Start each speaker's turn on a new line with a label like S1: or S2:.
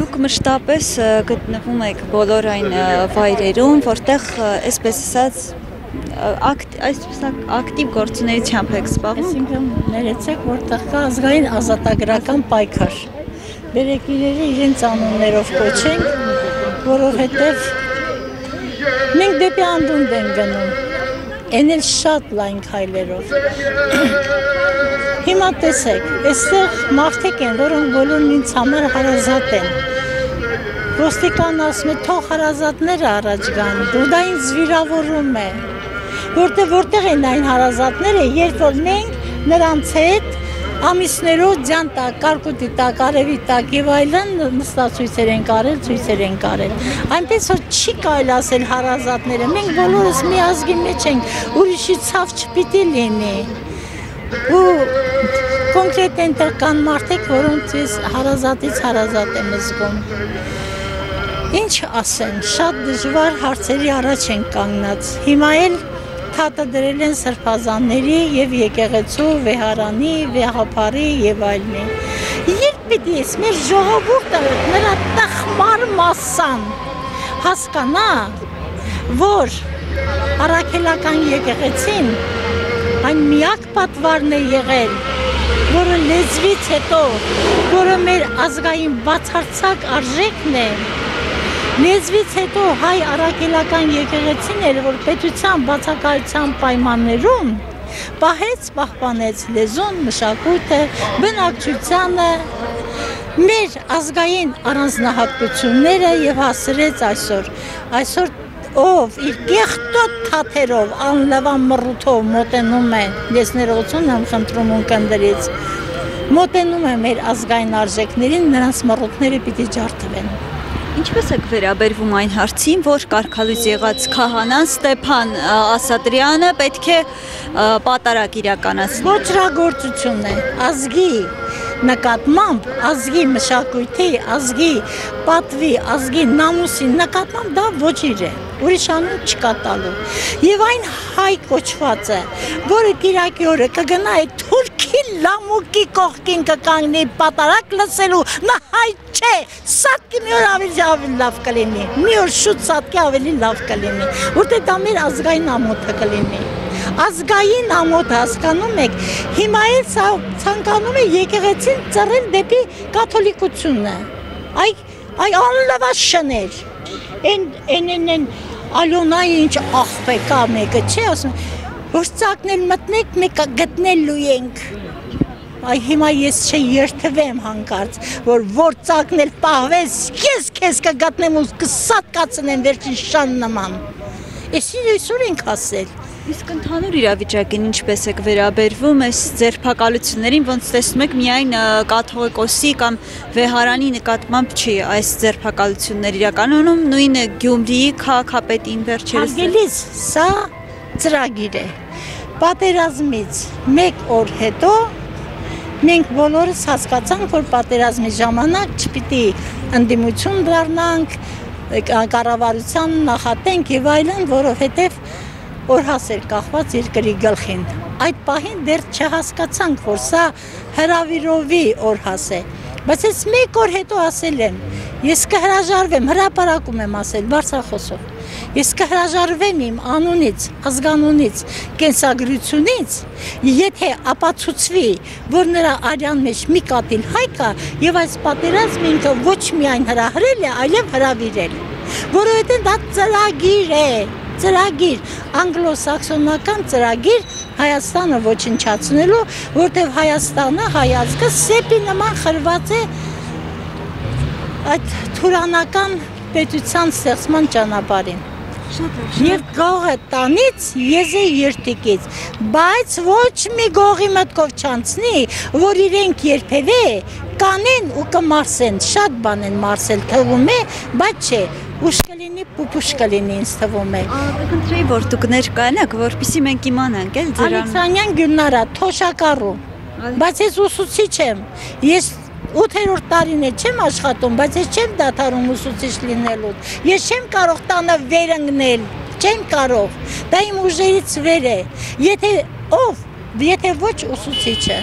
S1: Դուք մշտապես գտնվում եք բոլոր այն վայրերում, որտեղ այսպես ասած ակտիվ գործունեությամբ եք զբաղվում։
S2: Այսինքն ներեցեք, որտեղ կա ազգային ազատագրական պայքար։ Բերեք իրերը իրենց անուններով կոչենք, որովհետև մենք դեպի անդունդ ենք գնում, այն էլ շատ լայն քայլերով։ Հիմա տեսեք, այստեղ մարդիկ են, որոնք բոլորն ինձ համար հարազատ են։ Ոստիկանն ասում է, թող հարազատները առաջ գան, ու դա ինձ վիրավորում է։ Որտեղ են այն հարազատները, երբ որ մենք նրանց հետ ամիսներով ձյան տակ, կարկուտի տակ, արևի տակ եւ այլն նստացույցեր են կարել, ցույցեր են կարել։ Այնպես որ չի կարելի ասել հարազատները, մենք բոլորս մի ազգի մեջ ենք, ուրիշի ցավ չպիտի լինի։ Ու կոնկրետ այնտեղ կան մարդիկ, որոնց ես հարազատից հարազատ եմ զգում։ Ինչ ասեմ, շատ դժվար հարցերի առաջ են կանգնած։ Հիմա էլ թատը դրել են սրբազանների եւ եկեղեցու, վեհարանի, վեհապարի եւ այլնի։ Երբ պիտի ես մեր ժողովուրդը նրա տխմար մասան հասկանա, որ առաքելական եկեղեցին այն միակ պատվարն է եղել, որը լեզվից հետո, որը մեր ազգային բացարձակ արժեքն է, լեզվից հետո հայ առաքելական եկեղեցին էր, որ պետության բացակայության պայմաններում պահպանեց լեզուն, մշակույթը, բնակչությանը, մեր ազգային առանձնահատկությունները եւ հասրեց այսօր ով իր կեղտոտ թաթերով, անլավան մռութով մոտենում է, ես ներողություն եմ խնդրում ունկնդրից, մոտենում է մեր ազգային արժեքներին, նրանց մռութները պիտի ջարդվեն։
S1: Ինչպես եք վերաբերվում այն հարցին, որ կարգալույս եղած քահանան Ստեփան Ասատրյանը պետք է պատարագ իրականացնի։
S2: Ոչրագործություն է, ազգի նկատմամբ, ազգի մշակույթի, ազգի պատվի, ազգի նամուսի նկատմամբ դա ոչիր է, ուրիշ անուն չկա տալու։ Եվ այն հայ կոչվածը, որը կիրակի օրը կգնա է թուրքի լամուկի կողքին կկանգնի պատարակ լսելու, նա հայ չէ, սատկի մի օր ավելի լավ կլինի, մի օր շուտ սատկի ավելի լավ կլինի, որտեղ դա մեր ազգային ամոթը կլինի։ Ազգային ամոթ հասկանում եք, հիմա էլ ցանկանում է եկեղեցին ծռել դեպի կաթոլիկությունը։ Այ անլավա շներ։ Այն Ալոնայի ինչ աղբեկա մեկը չէ, ասում որ ծակնել մտնեք, մեկ գտնելու ենք։ Այ հիմա ես երթվեմ հանկարծ, որ ծակնել պահվես, ես քեզ կգտնեմ ու կսատկացնեմ վերջին շան նման։ Այսօր ենք ասել։
S1: Իսկ ընդհանուր իրավիճակին ինչպես եք վերաբերվում այս ձերբակալություններին, ոնց տեսնում եք միայն կաթողիկոսի կամ վեհարանի նկատմամբ չի այս ձերբակալություններ իրականում, նույն Գյումրիի քաղաքապետին վերջերս։
S2: Հարգելիս, սա ծրագիր է։ Պատերազմից մեկ օր հետո մենք բոլորս հասկացանք, որ պատերազմի ժամանակ չպիտի ընդդիմություն դառնանք, կառավարության նախատենք եւ այլն, որովհետեւ օրհաս էր կախված երկրի գլխին։ Այդ պահին դեռ չհասկացանք, որ սա հրավիրովի օրհաս է։ Բայց ես մեկ օր հետո ասել եմ, ես կհրաժարվեմ, հրապարակում եմ ասել, բարձրախոսով։ Ես կհրաժարվեմ իմ անունից, ազգանունից, կենսագրությունից, եթե ապացուցվի, որ նրա արյան մեջ մի կաթիլ հայ կա եւ այս պատերազմը ինքը ոչ միայն հրահրել է, այլև հրավիրել։ Որովհետեւ դա ծրագիր է։ Ծրագիր, անգլոսաքսոնական ծրագիր Հայաստանը ոչնչացնելու, որտեղ Հայաստանը, հայազգը սեպի նման խրված է այդ թուրանական պետության ստեղծման ճանապարհին։ Եվ գողը տանից, եզե երթիկից, բայց ոչ մի գողի մտքով չանցնի, որ իրենք երբևէ կանեն ու կմարսեն, շատ բան են մարսել թվում է, բայց չէ, ուշ կլինի, պուպուշ կլինի ինձ թվում է։
S1: Կընտրեի, որ դուք ներկայանաք, որպեսզի մենք իմանանք էլ ձեր
S2: Ալեքսանյան Գյուլնարա, Թոշակառու, բայց ես ուսուցիչ եմ, ես 8-րդ տարին է չեմ աշխատում, բայց ես չեմ դադարում ուսուցիչ լինելու, ես չեմ կարող տանը վեր ընկնել, չեմ կարող, դա իմ ուժերից վեր է, եթե ոչ ուսուցիչը։